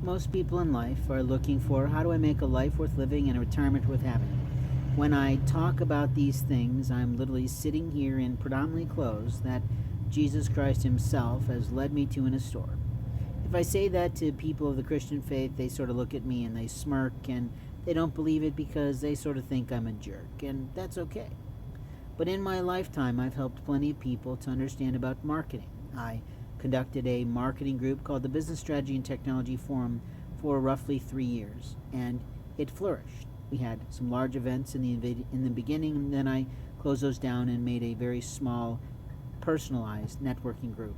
Most people in life are looking for how do I make a life worth living and a retirement worth having. When I talk about these things, I'm literally sitting here in predominantly clothes that Jesus Christ Himself has led me to in a store. If I say that to people of the Christian faith, they sort of look at me and they smirk and they don't believe it because they sort of think I'm a jerk, and that's okay. But in my lifetime, I've helped plenty of people to understand about marketing. I conducted a marketing group called the Business Strategy and Technology Forum for roughly 3 years, and it flourished. We had some large events in the beginning, and then I closed those down and made a very small, personalized networking group.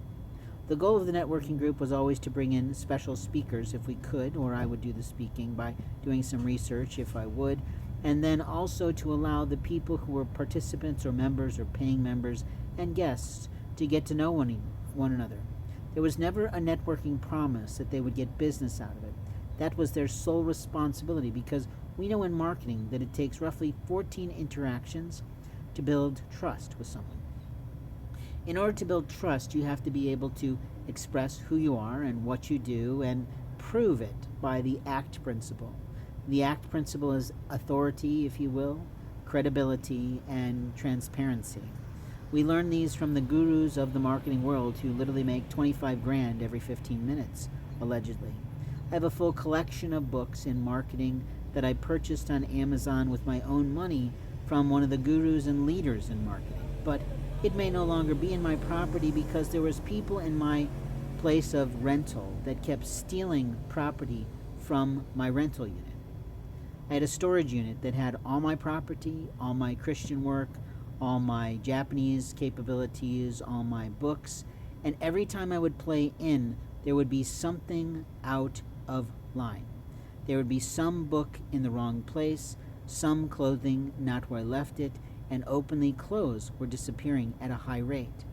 The goal of the networking group was always to bring in special speakers if we could, or I would do the speaking by doing some research if I would, and then also to allow the people who were participants or members or paying members and guests to get to know one another. There was never a networking promise that they would get business out of it. That was their sole responsibility because we know in marketing that it takes roughly 14 interactions to build trust with someone. In order to build trust, you have to be able to express who you are and what you do and prove it by the ACT principle. The ACT principle is authority, if you will, credibility, and transparency. We learn these from the gurus of the marketing world who literally make 25 grand every 15 minutes, allegedly. I have a full collection of books in marketing that I purchased on Amazon with my own money from one of the gurus and leaders in marketing. But it may no longer be in my property because there was people in my place of rental that kept stealing property from my rental unit. I had a storage unit that had all my property, all my Christian work, all my Japanese capabilities, all my books, and every time I would play in, there would be something out of line. There would be some book in the wrong place, some clothing not where I left it, and openly clothes were disappearing at a high rate.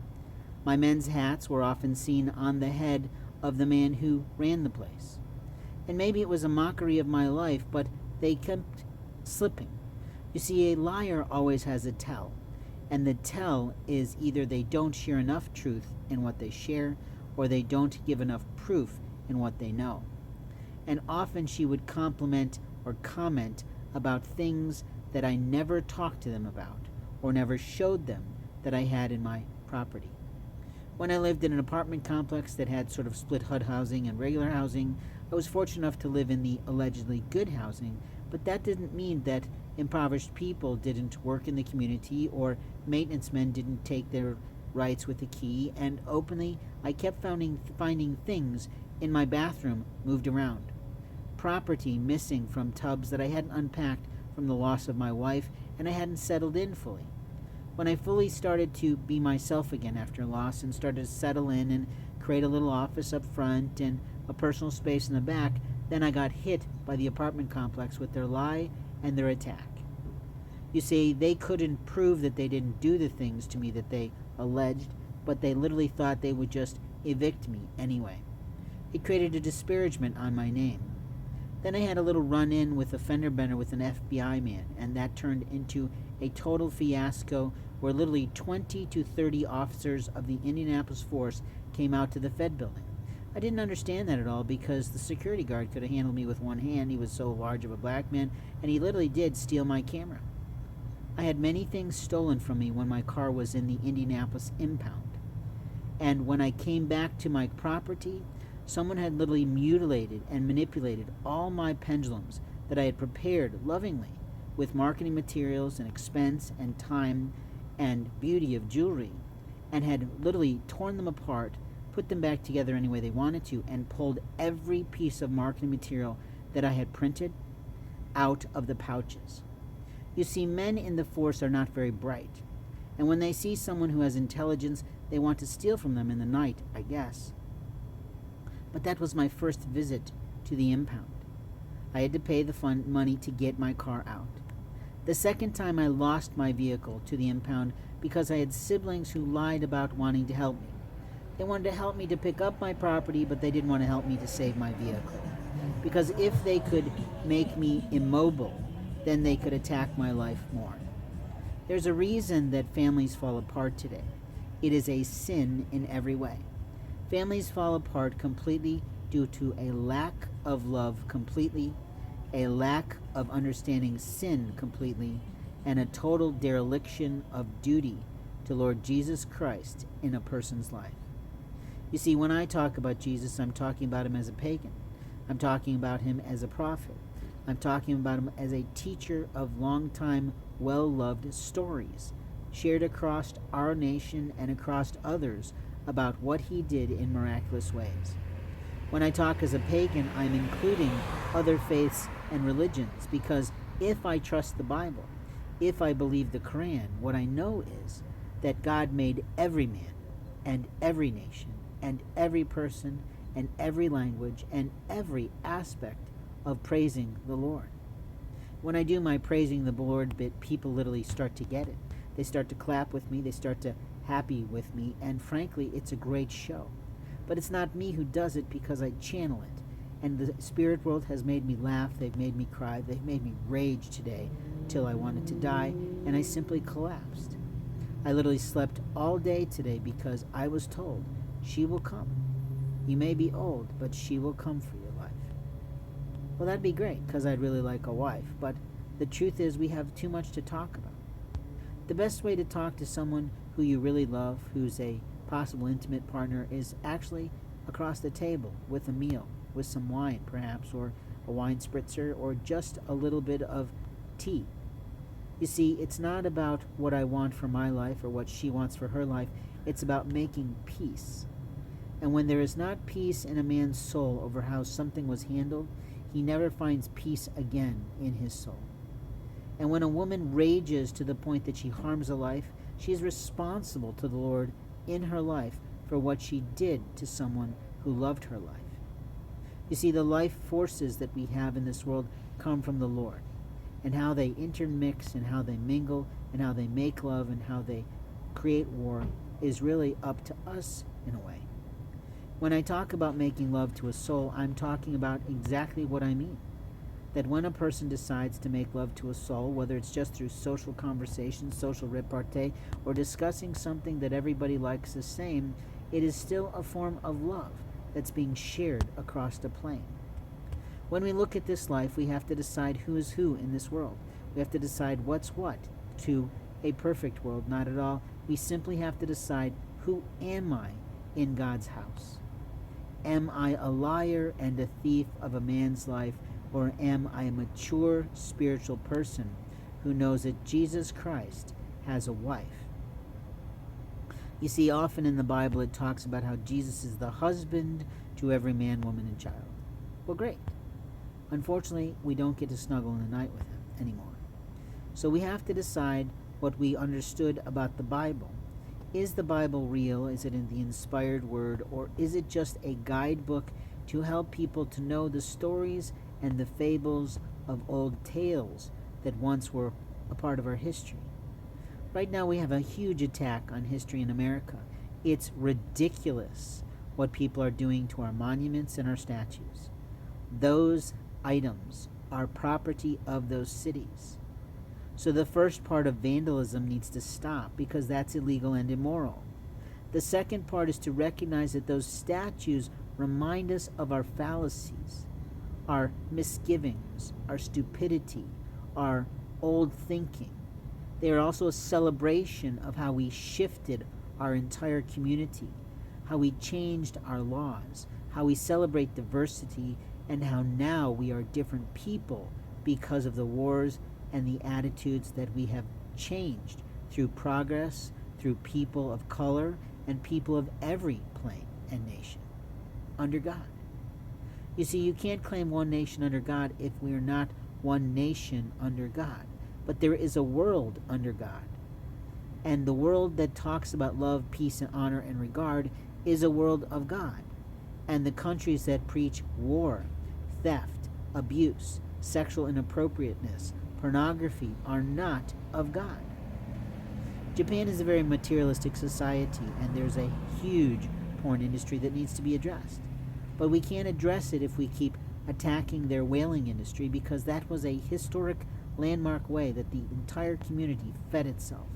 My men's hats were often seen on the head of the man who ran the place. And maybe it was a mockery of my life, but they kept slipping. You see, a liar always has a tell, and the tell is either they don't share enough truth in what they share, or they don't give enough proof in what they know. And often she would compliment or comment about things that I never talked to them about, or never showed them that I had in my property. When I lived in an apartment complex that had sort of split HUD housing and regular housing, I was fortunate enough to live in the allegedly good housing, but that didn't mean that impoverished people didn't work in the community or maintenance men didn't take their rights with a key, and openly I kept finding things in my bathroom moved around. Property missing from tubs that I hadn't unpacked from the loss of my wife and I hadn't settled in fully. When I fully started to be myself again after loss and started to settle in and create a little office up front and a personal space in the back, then I got hit by the apartment complex with their lie and their attack. You see, they couldn't prove that they didn't do the things to me that they alleged, but they literally thought they would just evict me anyway. It created a disparagement on my name. Then I had a little run-in with a fender bender with an FBI man, and that turned into a total fiasco where literally 20 to 30 officers of the Indianapolis force came out to the Fed building. I didn't understand that at all because the security guard could have handled me with one hand. He was so large of a black man, and he literally did steal my camera. I had many things stolen from me when my car was in the Indianapolis impound. And when I came back to my property, someone had literally mutilated and manipulated all my pendulums that I had prepared lovingly with marketing materials and expense and time and beauty of jewelry, and had literally torn them apart, put them back together any way they wanted to, and pulled every piece of marketing material that I had printed out of the pouches. You see, men in the force are not very bright, and when they see someone who has intelligence, they want to steal from them in the night, I guess. But that was my first visit to the impound. I had to pay the money to get my car out. The second time I lost my vehicle to the impound because I had siblings who lied about wanting to help me. They wanted to help me to pick up my property, but they didn't want to help me to save my vehicle. Because if they could make me immobile, then they could attack my life more. There's a reason that families fall apart today. It is a sin in every way. Families fall apart completely due to a lack of love completely, a lack of understanding sin completely, and a total dereliction of duty to Lord Jesus Christ in a person's life. You see, when I talk about Jesus, I'm talking about him as a pagan. I'm talking about him as a prophet. I'm talking about him as a teacher of long-time, well-loved stories, shared across our nation and across others about what he did in miraculous ways. When I talk as a pagan, I'm including other faiths and religions, because if I trust the Bible, if I believe the Quran, what I know is that God made every man and every nation and every person and every language and every aspect of praising the Lord. When I do my praising the Lord bit, people literally start to get it. They start to clap with me, they start to happy with me, and frankly, it's a great show. But it's not me who does it, because I channel it. And the spirit world has made me laugh, they've made me cry, they've made me rage today till I wanted to die, and I simply collapsed. I literally slept all day today because I was told, she will come. You may be old, but she will come for your life. Well, that'd be great, because I'd really like a wife, but the truth is we have too much to talk about. The best way to talk to someone who you really love, who's a possible intimate partner, is actually across the table with a meal, with some wine perhaps, or a wine spritzer, or just a little bit of tea. You see, it's not about what I want for my life or what she wants for her life. It's about making peace. And when there is not peace in a man's soul over how something was handled, he never finds peace again in his soul. And when a woman rages to the point that she harms a life, she is responsible to the Lord in her life for what she did to someone who loved her life. You see, the life forces that we have in this world come from the Lord, and how they intermix and how they mingle and how they make love and how they create war is really up to us in a way. When I talk about making love to a soul, I'm talking about exactly what I mean. That when a person decides to make love to a soul, whether it's just through social conversation, social repartee, or discussing something that everybody likes the same, it is still a form of love that's being shared across the plane. When we look at this life, we have to decide who is who in this world. We have to decide what's what to a perfect world, not at all. We simply have to decide, who am I in God's house? Am I a liar and a thief of a man's life, or am I a mature spiritual person who knows that Jesus Christ has a wife? You see, often in the Bible it talks about how Jesus is the husband to every man, woman, and child. Well, great. Unfortunately, we don't get to snuggle in the night with him anymore. So we have to decide what we understood about the Bible. Is the Bible real? Is it in the inspired word? Or is it just a guidebook to help people to know the stories and the fables of old tales that once were a part of our history? Right now we have a huge attack on history in America. It's ridiculous what people are doing to our monuments and our statues. Those items are property of those cities. So the first part of vandalism needs to stop, because that's illegal and immoral. The second part is to recognize that those statues remind us of our fallacies, our misgivings, our stupidity, our old thinking. They are also a celebration of how we shifted our entire community, how we changed our laws, how we celebrate diversity, and how now we are different people because of the wars and the attitudes that we have changed through progress, through people of color and people of every plane and nation under God. You see, you can't claim one nation under God if we are not one nation under God. But there is a world under God. And the world that talks about love, peace, and honor and regard is a world of God. And the countries that preach war, theft, abuse, sexual inappropriateness, pornography are not of God. Japan is a very materialistic society, and there's a huge porn industry that needs to be addressed. But we can't address it if we keep attacking their whaling industry, because that was a historic landmark way that the entire community fed itself.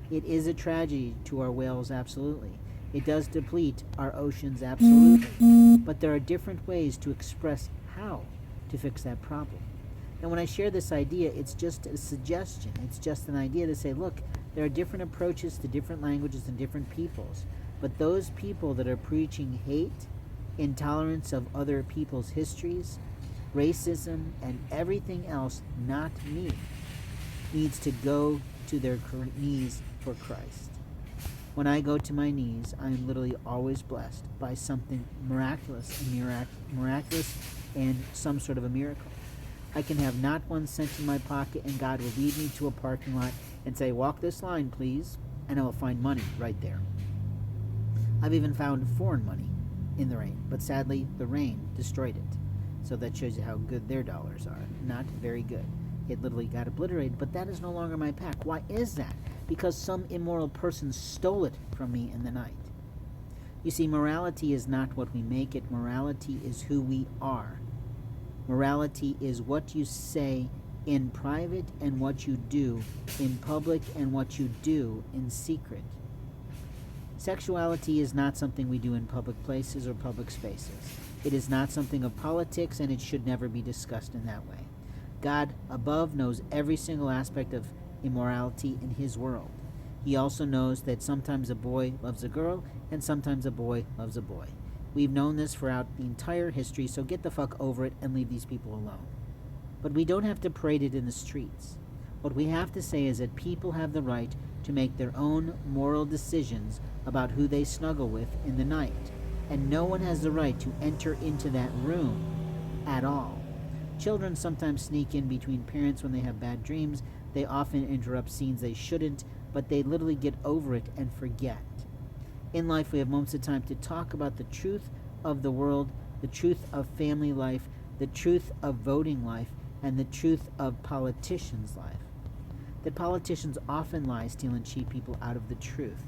It is a tragedy to our whales, absolutely. It does deplete our oceans, absolutely. But there are different ways to express how to fix that problem. And when I share this idea, it's just a suggestion. It's just an idea to say, look, there are different approaches to different languages and different peoples. But those people that are preaching hate, intolerance of other people's histories, racism, and everything else, not me, needs to go to their knees for Christ. When I go to my knees, I am literally always blessed by something miraculous and some sort of a miracle. I can have not 1 cent in my pocket, and God will lead me to a parking lot and say, walk this line, please, and I will find money right there. I've even found foreign money in the rain, but sadly the rain destroyed it. So that shows you how good their dollars are. Not very good. It literally got obliterated, but that is no longer my pack. Why is that? Because some immoral person stole it from me in the night. You see, morality is not what we make it. Morality is who we are. Morality is what you say in private and what you do in public and what you do in secret. Sexuality is not something we do in public places or public spaces. It is not something of politics, and it should never be discussed in that way. God above knows every single aspect of immorality in his world. He also knows that sometimes a boy loves a girl and sometimes a boy loves a boy. We've known this throughout the entire history, so get the fuck over it and leave these people alone. But we don't have to parade it in the streets. What we have to say is that people have the right to make their own moral decisions about who they snuggle with in the night, and no one has the right to enter into that room at all. Children sometimes sneak in between parents when they have bad dreams. They often interrupt scenes they shouldn't, but they literally get over it and forget. In life, we have moments of time to talk about the truth of the world, the truth of family life, the truth of voting life, and the truth of politicians' life. That politicians often lie, steal, and cheat people out of the truth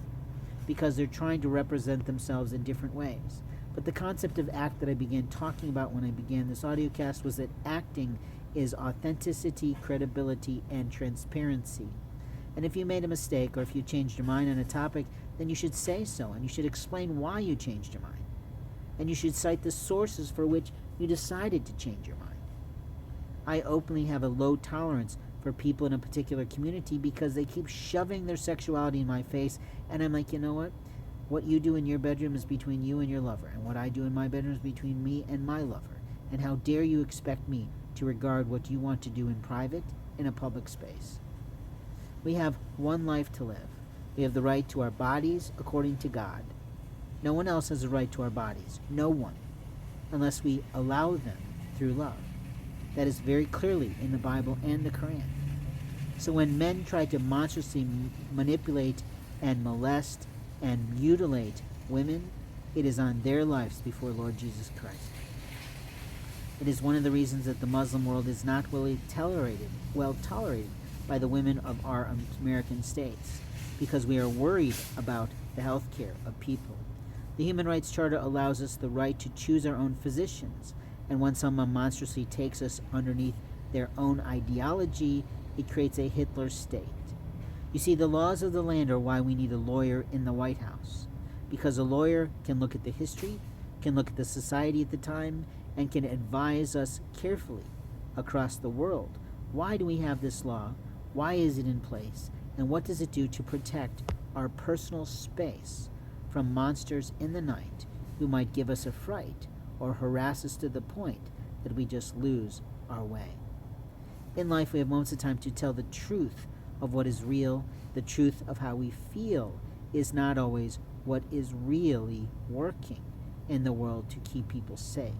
because they're trying to represent themselves in different ways. But the concept of act that I began talking about when I began this audiocast was that acting is authenticity, credibility, and transparency. And if you made a mistake or if you changed your mind on a topic, then you should say so, and you should explain why you changed your mind. And you should cite the sources for which you decided to change your mind. I openly have a low tolerance for people in a particular community because they keep shoving their sexuality in my face, and I'm like, you know what? What you do in your bedroom is between you and your lover, and what I do in my bedroom is between me and my lover. And how dare you expect me to regard what you want to do in private in a public space? We have one life to live. We have the right to our bodies according to God. No one else has a right to our bodies. No one. Unless we allow them through love. That is very clearly in the Bible and the Quran. So when men try to monstrously manipulate and molest and mutilate women, it is on their lives before Lord Jesus Christ. It is one of the reasons that the Muslim world is not well tolerated by the women of our American states, because we are worried about the health care of people. The Human Rights Charter allows us the right to choose our own physicians, and when someone monstrously takes us underneath their own ideology, it creates a Hitler state. You see, the laws of the land are why we need a lawyer in the White House, because a lawyer can look at the history, can look at the society at the time, and can advise us carefully across the world. Why do we have this law? Why is it in place? And what does it do to protect our personal space from monsters in the night who might give us a fright or harass us to the point that we just lose our way? In life, we have moments of time to tell the truth of what is real. The truth of how we feel is not always what is really working in the world to keep people safe.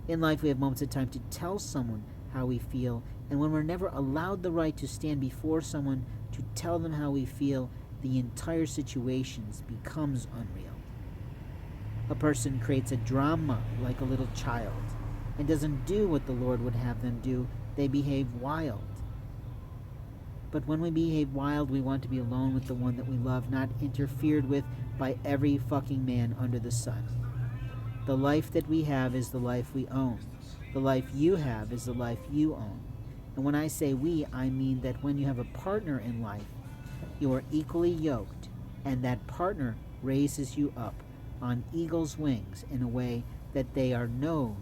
In life, we have moments of time to tell someone how we feel, and when we're never allowed the right to stand before someone to tell them how we feel, the entire situation becomes unreal. A person creates a drama like a little child and doesn't do what the Lord would have them do. They behave wild. But when we behave wild, we want to be alone with the one that we love, not interfered with by every fucking man under the sun. The life that we have is the life we own. The life you have is the life you own. And when I say we, I mean that when you have a partner in life, you are equally yoked, and that partner raises you up on eagle's wings in a way that they are known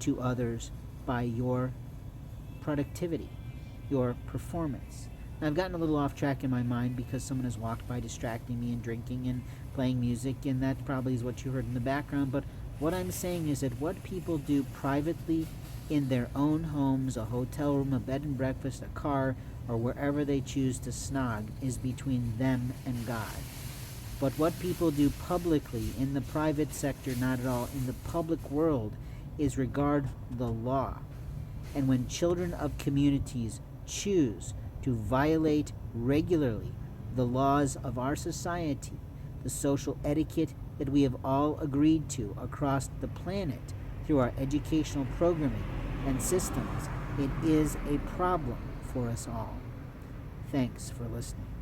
to others by your productivity, your performance. Now, I've gotten a little off track in my mind because someone has walked by distracting me and drinking and playing music, and that probably is what you heard in the background. But what I'm saying is that what people do privately in their own homes, a hotel room, a bed and breakfast, a car, or wherever they choose to snog, is between them and God. But what people do publicly in the private sector, not at all, in the public world, is regard the law. And when children of communities choose to violate regularly the laws of our society, the social etiquette that we have all agreed to across the planet through our educational programming and systems, it is a problem for us all. Thanks for listening.